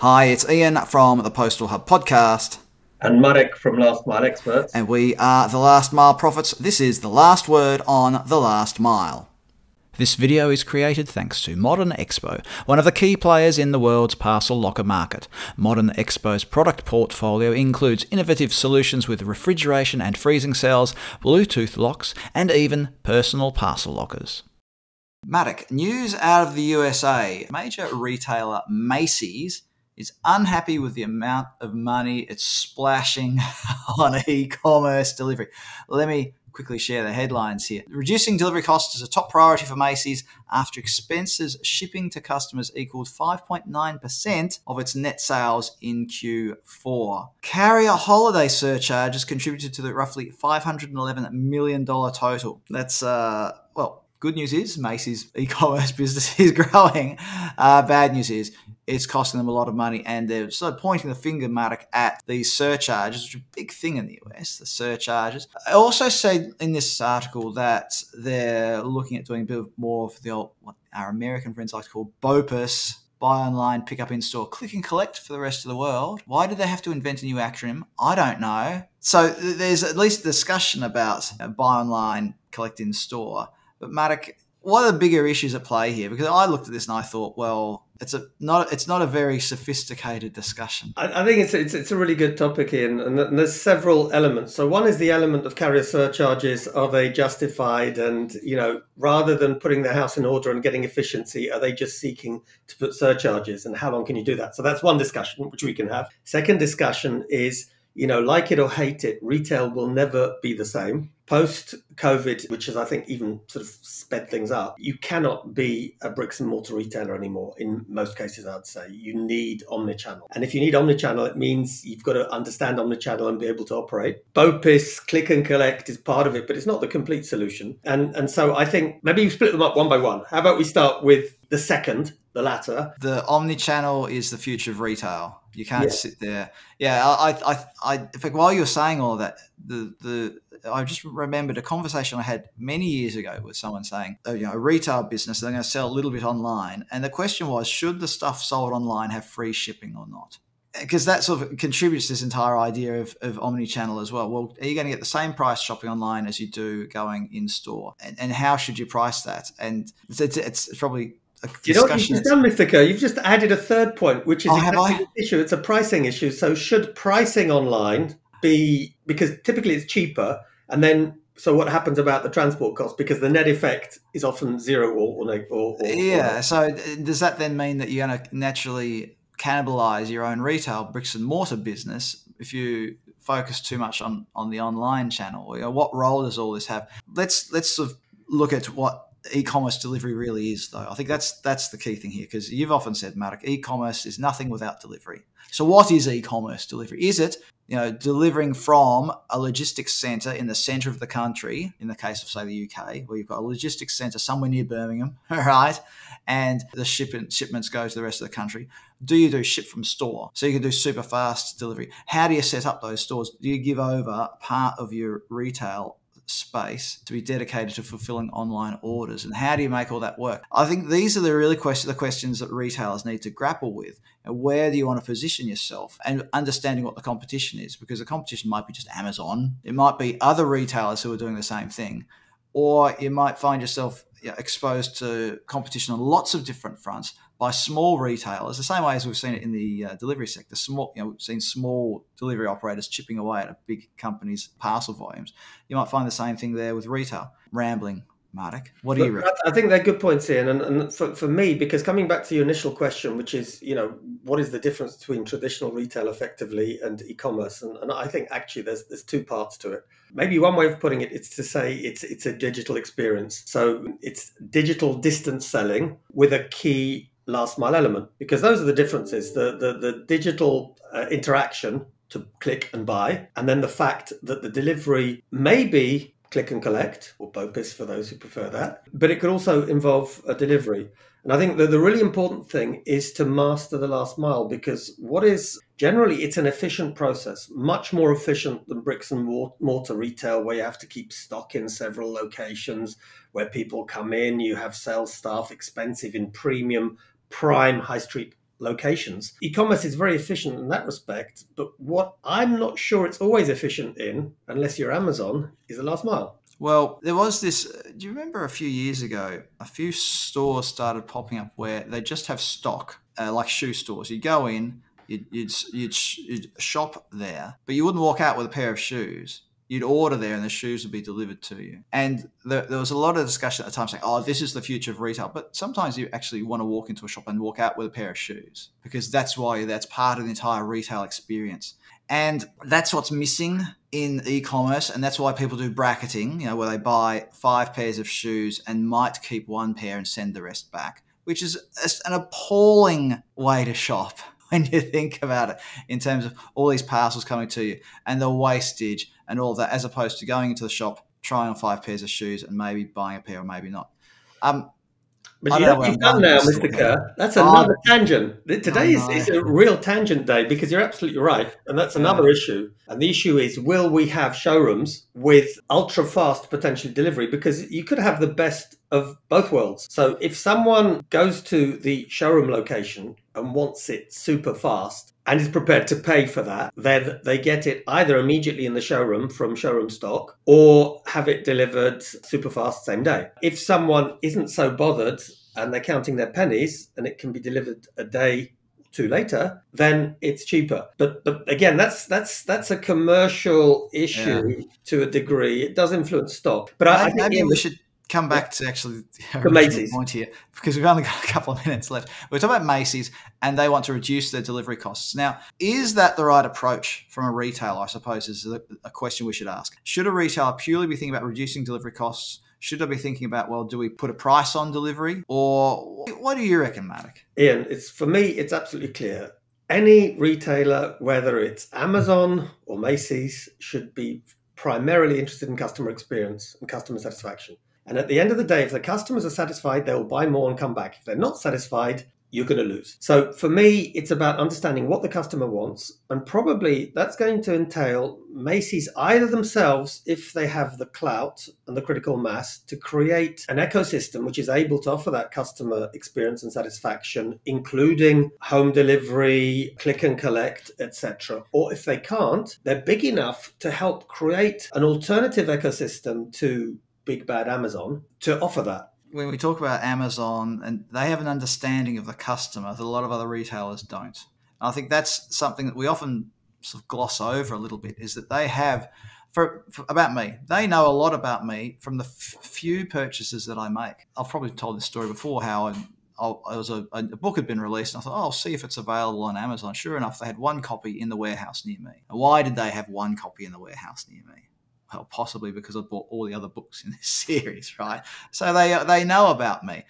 Hi, it's Ian from the Postal Hub Podcast. And Marek from Last Mile Experts. And we are the Last Mile Prophets. This is the last word on the last mile. This video is created thanks to Modern Expo, one of the key players in the world's parcel locker market. Modern Expo's product portfolio includes innovative solutions with refrigeration and freezing cells, Bluetooth locks, and even personal parcel lockers. Marek, news out of the USA. Major retailer Macy's is unhappy with the amount of money it's splashing on e-commerce delivery. Let me quickly share the headlines here. Reducing delivery costs is a top priority for Macy's after expenses shipping to customers equaled 5.9% of its net sales in Q4. Carrier holiday surcharges contributed to the roughly $511 million total. That's, good news is Macy's e-commerce business is growing. Bad news is it's costing them a lot of money, and they're sort of pointing the finger, Marek, at these surcharges, which are a big thing in the US, the surcharges. I also said in this article that they're looking at doing a bit more for the old, what our American friends like to call BOPIS, buy online, pick up in store, click and collect for the rest of the world. Why did they have to invent a new acronym? I don't know. So there's at least a discussion about buy online, collect in store. But Marek, what are the bigger issues at play here? Because I looked at this and I thought, well, it's not a very sophisticated discussion. I think it's a really good topic, Ian, and there's several elements. So one is the element of carrier surcharges. Are they justified? And, rather than putting their house in order and getting efficiency, are they just seeking to put surcharges? And how long can you do that? So that's one discussion which we can have. Second discussion is, like it or hate it, retail will never be the same. Post-COVID, which has, I think, even sort of sped things up, you cannot be a bricks and mortar retailer anymore. In most cases, I'd say you need omnichannel. And if you need omnichannel, it means you've got to understand omnichannel and be able to operate. BOPIS, click and collect is part of it, but it's not the complete solution. And so I think maybe you split them up one by one. How about we start with the second, the latter? The omnichannel is the future of retail. You can't sit there. Yeah, in fact, while you were saying all of that, I just remembered a conversation I had many years ago with someone saying, a retail business, they're going to sell a little bit online. And the question was, should the stuff sold online have free shipping or not? Because that sort of contributes to this entire idea of omnichannel as well. Well, are you going to get the same price shopping online as you do going in store? And how should you price that? And it's probably... You know what you've just done, Mr. Kerr? You've just added a third point, which is exactly the issue. It's a pricing issue. So should pricing online be, because typically it's cheaper, and then so what happens about the transport cost? Because the net effect is often zero or so does that then mean that you're going to naturally cannibalize your own retail bricks and mortar business if you focus too much on the online channel? What role does all this have? Let's sort of look at what e-commerce delivery really is, though. I think that's the key thing here, because you've often said, Marek, e-commerce is nothing without delivery. So what is e-commerce delivery? Is it delivering from a logistics centre in the centre of the country, in the case of, say, the UK, where you've got a logistics centre somewhere near Birmingham, right, and the shipments go to the rest of the country? Do you do ship from store? So you can do super fast delivery. How do you set up those stores? Do you give over part of your retail space to be dedicated to fulfilling online orders, and how do you make all that work? I think these are the questions that retailers need to grapple with. And where do you want to position yourself, and understanding what the competition is, because the competition might be just Amazon, it might be other retailers who are doing the same thing, or you might find yourself exposed to competition on lots of different fronts by small retailers, the same way as we've seen it in the delivery sector. We've seen small delivery operators chipping away at a big company's parcel volumes. You might find the same thing there with retail. Rambling, Marek. What do you reckon? I think they're good points, Ian. And for me, because coming back to your initial question, which is, what is the difference between traditional retail effectively and e-commerce? And I think actually there's two parts to it. Maybe one way of putting it is to say it's a digital experience. So it's digital distance selling with a key last mile element, because those are the differences. The digital interaction to click and buy, and then the fact that the delivery may be click and collect, or BOPIS for those who prefer that, but it could also involve a delivery. And I think that the really important thing is to master the last mile, because generally it's an efficient process, much more efficient than bricks and mortar retail, where you have to keep stock in several locations, where people come in, you have sales staff, expensive in premium, prime high street locations. E-commerce is very efficient in that respect, but what I'm not sure it's always efficient in, unless you're Amazon, is the last mile. Well, there was this, do you remember a few years ago, a few stores started popping up where they just have stock, like shoe stores. You go in, you'd shop there, but you wouldn't walk out with a pair of shoes. You'd order there and the shoes would be delivered to you. And there was a lot of discussion at the time saying, oh, this is the future of retail. But sometimes you actually want to walk into a shop and walk out with a pair of shoes because that's part of the entire retail experience. And that's what's missing in e-commerce. And that's why people do bracketing, where they buy 5 pairs of shoes and might keep 1 pair and send the rest back, which is an appalling way to shop when you think about it in terms of all these parcels coming to you and the wastage and all of that, as opposed to going into the shop, trying on 5 pairs of shoes and maybe buying a pair or maybe not. But you know what you've done now, Mr. Kerr? That's another tangent. Today is a real tangent day because you're absolutely right. And that's another issue. And the issue is, will we have showrooms with ultra fast potential delivery? Because you could have the best of both worlds. So if someone goes to the showroom location and wants it super fast and is prepared to pay for that, then they get it either immediately in the showroom from showroom stock or have it delivered super fast same day. If someone isn't so bothered and they're counting their pennies and it can be delivered a day or 2 later, then it's cheaper. But again, that's a commercial issue to a degree. It does influence stock. But I think maybe we should come back to actually the Macy's point here, because we've only got a couple of minutes left. We're talking about Macy's and they want to reduce their delivery costs. Now, is that the right approach from a retailer, I suppose, is a question we should ask. Should a retailer purely be thinking about reducing delivery costs? Should I be thinking about, well, do we put a price on delivery? Or what do you reckon, Marek? Ian, for me, it's absolutely clear. Any retailer, whether it's Amazon or Macy's, should be primarily interested in customer experience and customer satisfaction. And at the end of the day, if the customers are satisfied, they'll buy more and come back. If they're not satisfied, you're going to lose. So for me, it's about understanding what the customer wants. And probably that's going to entail Macy's either themselves, if they have the clout and the critical mass, to create an ecosystem which is able to offer that customer experience and satisfaction, including home delivery, click and collect, etc. Or if they can't, they're big enough to help create an alternative ecosystem to big bad Amazon to offer that. When we talk about Amazon, and they have an understanding of the customer that a lot of other retailers don't. And I think that's something that we often sort of gloss over a little bit, is that they have, about me, they know a lot about me from the few purchases that I make. I've probably told this story before, how a book had been released, and I thought, I'll see if it's available on Amazon. Sure enough, they had 1 copy in the warehouse near me. And why did they have 1 copy in the warehouse near me? Well, possibly because I bought all the other books in this series, right? So they know about me.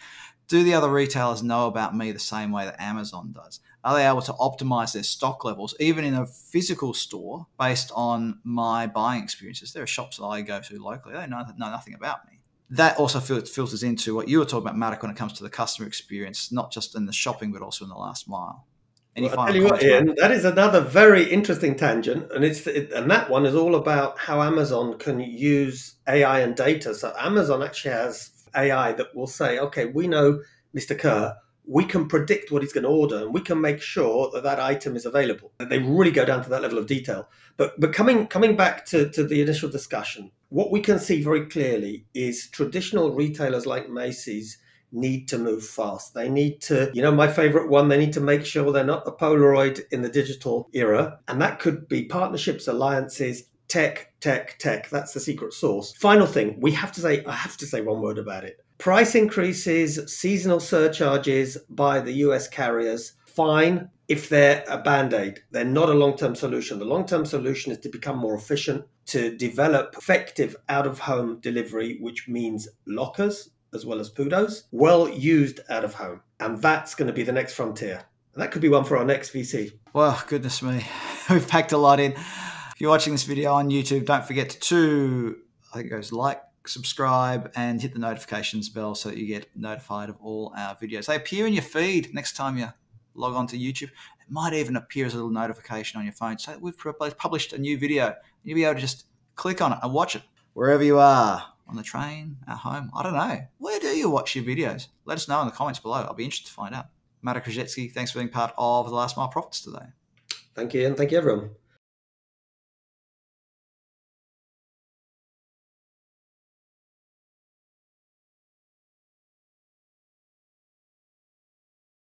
Do the other retailers know about me the same way that Amazon does? Are they able to optimize their stock levels, even in a physical store, based on my buying experiences? There are shops that I go to locally. They know nothing about me. That also filters into what you were talking about, Marek, when it comes to the customer experience, not just in the shopping, but also in the last mile. Well, I'll tell you what, Ian, that is another very interesting tangent, and and that one is all about how Amazon can use AI and data. So Amazon actually has AI that will say, okay, we know Mr. Kerr, we can predict what he's going to order, and we can make sure that that item is available. And they really go down to that level of detail. But coming back to the initial discussion, what we can see very clearly is traditional retailers like Macy's need to move fast. They need to, my favorite one, they need to make sure they're not a Polaroid in the digital era. And that could be partnerships, alliances, tech. That's the secret sauce. Final thing, I have to say one word about it. Price increases, seasonal surcharges by the US carriers, fine if they're a band-aid. They're not a long-term solution. The long-term solution is to become more efficient, to develop effective out-of-home delivery, which means lockers, as well as PUDOs, well used out of home. And that's going to be the next frontier. And that could be one for our next VC. Well, goodness me. We've packed a lot in. If you're watching this video on YouTube, don't forget to, I think it goes like, subscribe, and hit the notifications bell so that you get notified of all our videos. They appear in your feed next time you log on to YouTube. It might even appear as a little notification on your phone. So we've published a new video. You'll be able to just click on it and watch it wherever you are. On the train, at home, I don't know. Where do you watch your videos? Let us know in the comments below. I'll be interested to find out. Marek Różycki, thanks for being part of the Last Mile Profits today. Thank you, and thank you, everyone.